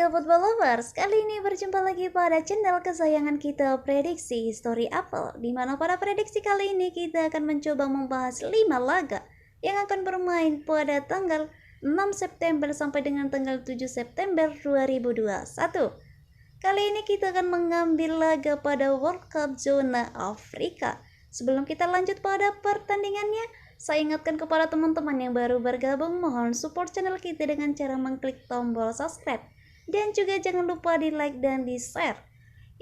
Halo football lovers, kali ini berjumpa lagi pada channel kesayangan kita Prediksi History Apple, di mana pada prediksi kali ini kita akan mencoba membahas 5 laga yang akan bermain pada tanggal 6 September sampai dengan tanggal 7 September 2021. Kali ini kita akan mengambil laga pada World Cup Zona Afrika. Sebelum kita lanjut pada pertandingannya, saya ingatkan kepada teman-teman yang baru bergabung, mohon support channel kita dengan cara mengklik tombol subscribe. Dan juga jangan lupa di like dan di share.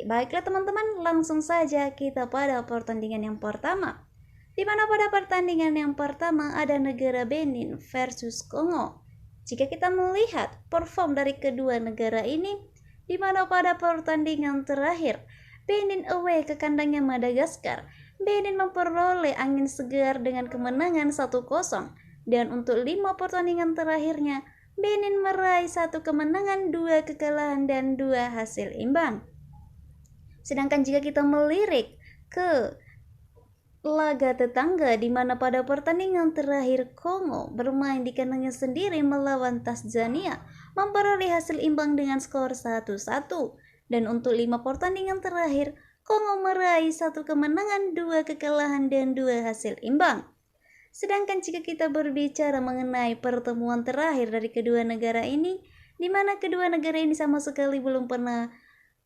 Baiklah teman-teman, langsung saja kita pada pertandingan yang pertama. Di mana pada pertandingan yang pertama ada negara Benin versus Kongo. Jika kita melihat perform dari kedua negara ini, di mana pada pertandingan terakhir Benin away ke kandangnya Madagaskar, Benin memperoleh angin segar dengan kemenangan 1-0, dan untuk 5 pertandingan terakhirnya Benin meraih 1 kemenangan, 2 kekalahan, dan 2 hasil imbang. Sedangkan jika kita melirik ke laga tetangga, di mana pada pertandingan terakhir Kongo bermain di kandangnya sendiri melawan Tanzania, memperoleh hasil imbang dengan skor 1-1, dan untuk 5 pertandingan terakhir Kongo meraih 1 kemenangan, 2 kekalahan, dan 2 hasil imbang. Sedangkan jika kita berbicara mengenai pertemuan terakhir dari kedua negara ini, di mana kedua negara ini sama sekali belum pernah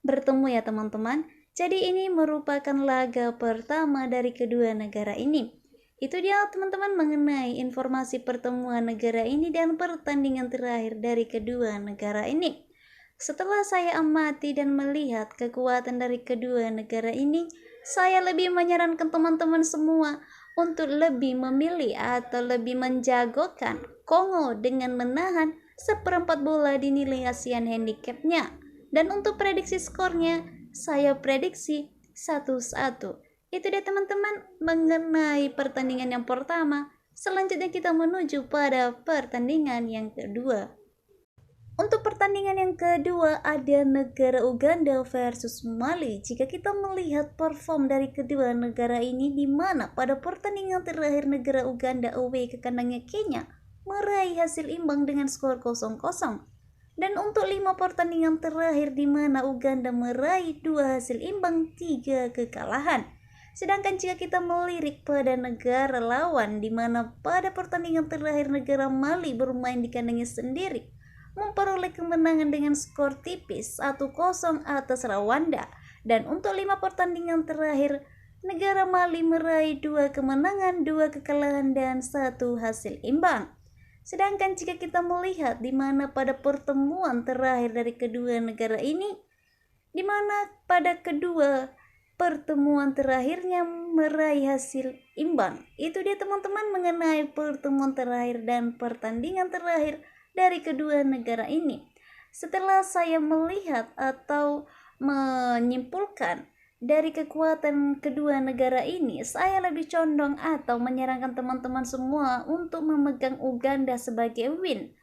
bertemu ya teman-teman. Jadi ini merupakan laga pertama dari kedua negara ini. Itu dia teman-teman mengenai informasi pertemuan negara ini dan pertandingan terakhir dari kedua negara ini. Setelah saya amati dan melihat kekuatan dari kedua negara ini, saya lebih menyarankan teman-teman semua untuk lebih memilih atau lebih menjagokan Kongo dengan menahan seperempat bola dinilai Asian handicapnya. Dan untuk prediksi skornya, saya prediksi 1-1. Itu dia teman-teman mengenai pertandingan yang pertama. Selanjutnya kita menuju pada pertandingan yang kedua. Untuk pertandingan yang kedua ada negara Uganda versus Mali. Jika kita melihat perform dari kedua negara ini, di mana pada pertandingan terakhir negara Uganda away ke kandangnya Kenya meraih hasil imbang dengan skor 0-0. Dan untuk 5 pertandingan terakhir di mana Uganda meraih 2 hasil imbang, 3 kekalahan. Sedangkan jika kita melirik pada negara lawan, di mana pada pertandingan terakhir negara Mali bermain di kandangnya sendiri memperoleh kemenangan dengan skor tipis 1-0 atas Rwanda. Dan untuk 5 pertandingan terakhir negara Mali meraih 2 kemenangan, 2 kekalahan, dan 1 hasil imbang. Sedangkan jika kita melihat di mana pada pertemuan terakhir dari kedua negara ini, di mana pada kedua pertemuan terakhirnya meraih hasil imbang. Itu dia teman-teman mengenai pertemuan terakhir dan pertandingan terakhir dari kedua negara ini. Setelah saya melihat atau menyimpulkan dari kekuatan kedua negara ini, saya lebih condong atau menyarankan teman-teman semua untuk memegang Uganda sebagai win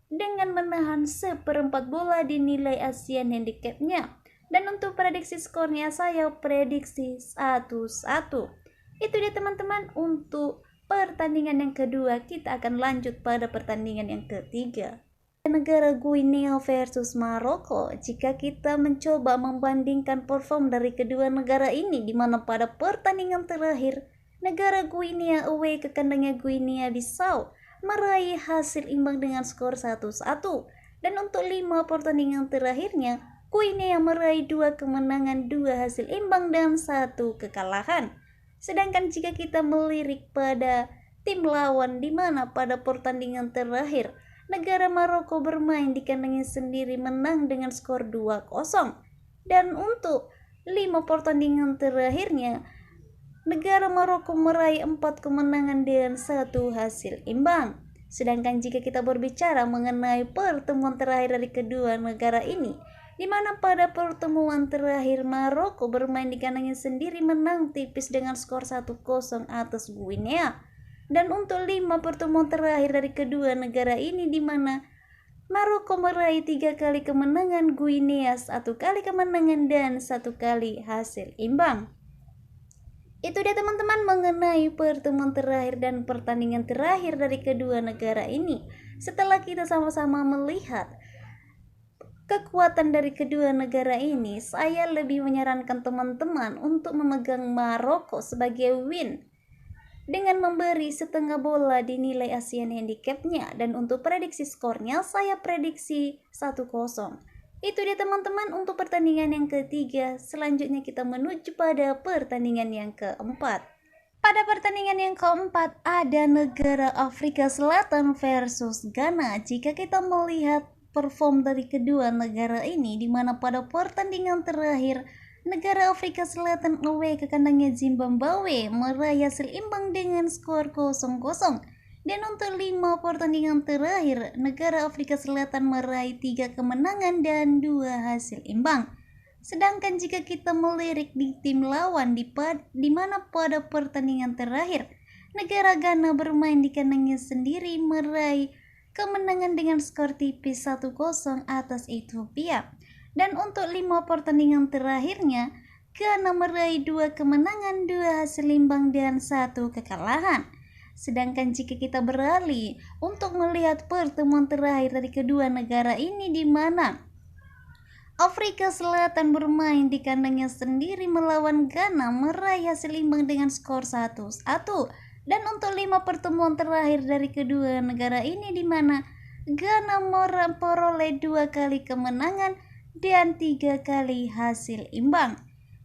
dengan menahan seperempat bola dinilai Asian handicapnya. Dan untuk prediksi skornya saya prediksi 1-1. Itu dia teman-teman untuk pertandingan yang kedua. Kita akan lanjut pada pertandingan yang ketiga. Negara Guinea versus Maroko. Jika kita mencoba membandingkan perform dari kedua negara ini, di mana pada pertandingan terakhir negara Guinea away ke kandangnya Guinea Bissau meraih hasil imbang dengan skor 1-1. Dan untuk 5 pertandingan terakhirnya Guinea meraih 2 kemenangan, 2 hasil imbang, dan 1 kekalahan. Sedangkan jika kita melirik pada tim lawan, di mana pada pertandingan terakhir negara Maroko bermain di kandangnya sendiri menang dengan skor 2-0. Dan untuk 5 pertandingan terakhirnya negara Maroko meraih 4 kemenangan dan 1 hasil imbang. Sedangkan jika kita berbicara mengenai pertemuan terakhir dari kedua negara ini, di mana pada pertemuan terakhir Maroko bermain di kandangnya sendiri menang tipis dengan skor 1-0 atas Guinea. Dan untuk 5 pertemuan terakhir dari kedua negara ini, di mana Maroko meraih 3 kali kemenangan, Guinea 1 kali kemenangan, dan 1 kali hasil imbang. Itu dia teman-teman mengenai pertemuan terakhir dan pertandingan terakhir dari kedua negara ini. Setelah kita sama-sama melihat kekuatan dari kedua negara ini, saya lebih menyarankan teman-teman untuk memegang Maroko sebagai win dengan memberi setengah bola di nilai Asian Handicap-nya, dan untuk prediksi skornya saya prediksi 1-0. Itu dia teman-teman untuk pertandingan yang ketiga. Selanjutnya kita menuju pada pertandingan yang keempat. Pada pertandingan yang keempat ada negara Afrika Selatan versus Ghana. Jika kita melihat perform dari kedua negara ini, di mana pada pertandingan terakhir negara Afrika Selatan away ke kandangnya Zimbabwe meraih hasil imbang dengan skor 0-0. Dan untuk 5 pertandingan terakhir, negara Afrika Selatan meraih 3 kemenangan dan 2 hasil imbang. Sedangkan jika kita melirik di tim lawan, di mana pada pertandingan terakhir negara Ghana bermain di kandangnya sendiri meraih kemenangan dengan skor tipis 1-0 atas Ethiopia. Dan untuk 5 pertandingan terakhirnya, Ghana meraih 2 kemenangan, 2 hasil imbang dan 1 kekalahan. Sedangkan jika kita beralih untuk melihat pertemuan terakhir dari kedua negara ini, di mana Afrika Selatan bermain di kandangnya sendiri melawan Ghana meraih hasil imbang dengan skor 1-1. Dan untuk 5 pertemuan terakhir dari kedua negara ini, di mana Ghana memperoleh 2 kali kemenangan dan 3 kali hasil imbang.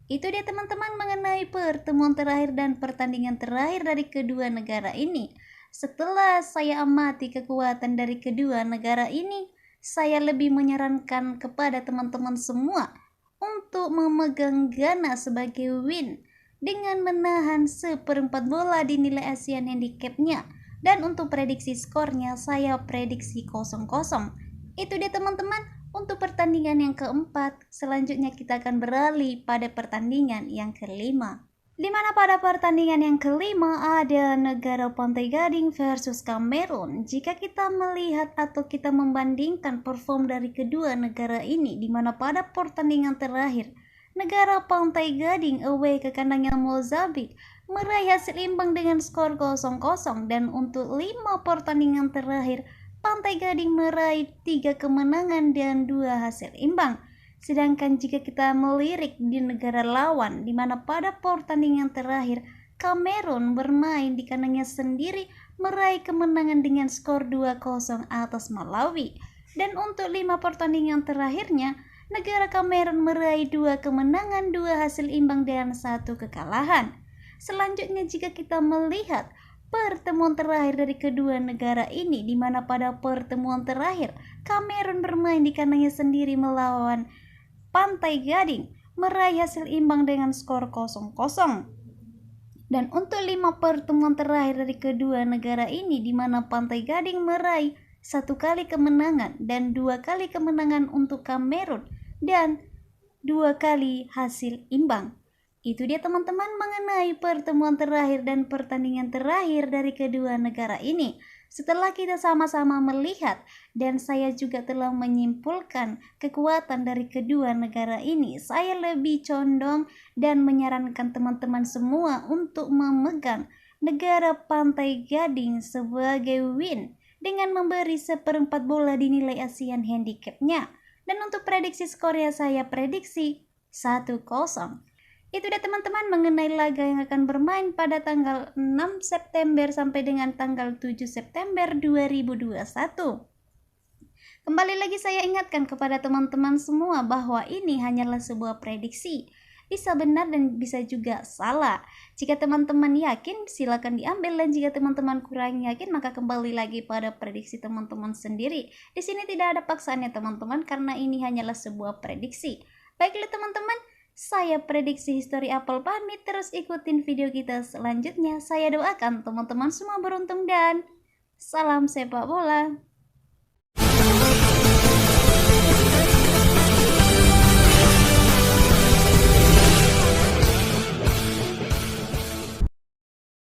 Itu dia teman-teman mengenai pertemuan terakhir dan pertandingan terakhir dari kedua negara ini. Setelah saya amati kekuatan dari kedua negara ini, saya lebih menyarankan kepada teman-teman semua untuk memegang Ghana sebagai win dengan menahan 1/4 bola di nilai Asian Handicap-nya. Dan untuk prediksi skornya saya prediksi 0-0. Itu dia teman-teman untuk pertandingan yang keempat. Selanjutnya kita akan beralih pada pertandingan yang kelima, di mana pada pertandingan yang kelima ada negara Pantai Gading versus Kamerun. Jika kita melihat atau kita membandingkan perform dari kedua negara ini, di mana pada pertandingan terakhir negara Pantai Gading away ke kandangnya Mozambik meraih hasil imbang dengan skor 0-0. Dan untuk 5 pertandingan terakhir Pantai Gading meraih 3 kemenangan dan 2 hasil imbang. Sedangkan jika kita melirik di negara lawan, di mana pada pertandingan terakhir Kamerun bermain di kandangnya sendiri meraih kemenangan dengan skor 2-0 atas Malawi. Dan untuk 5 pertandingan terakhirnya negara Kamerun meraih 2 kemenangan, 2 hasil imbang dan 1 kekalahan. Selanjutnya jika kita melihat pertemuan terakhir dari kedua negara ini, di mana pada pertemuan terakhir Kamerun bermain di kandangnya sendiri melawan Pantai Gading meraih hasil imbang dengan skor 0-0. Dan untuk 5 pertemuan terakhir dari kedua negara ini, di mana Pantai Gading meraih 1 kali kemenangan dan 2 kali kemenangan untuk Kamerun dan 2 kali hasil imbang. Itu dia teman-teman mengenai pertemuan terakhir dan pertandingan terakhir dari kedua negara ini. Setelah kita sama-sama melihat dan saya juga telah menyimpulkan kekuatan dari kedua negara ini, saya lebih condong dan menyarankan teman-teman semua untuk memegang negara Pantai Gading sebagai win dengan memberi 1/4 bola di nilai Asian Handicap-nya. Dan untuk prediksi skornya saya prediksi 1-0. Itu dia teman-teman mengenai laga yang akan bermain pada tanggal 6 September sampai dengan tanggal 7 September 2021. Kembali lagi saya ingatkan kepada teman-teman semua bahwa ini hanyalah sebuah prediksi. Bisa benar dan bisa juga salah. Jika teman-teman yakin silakan diambil, dan jika teman-teman kurang yakin maka kembali lagi pada prediksi teman-teman sendiri. Di sini tidak ada paksaan ya teman-teman, karena ini hanyalah sebuah prediksi. Baiklah teman-teman, saya prediksi History Apple pamit. Terus ikutin video kita selanjutnya. Saya doakan teman-teman semua beruntung dan salam sepak bola.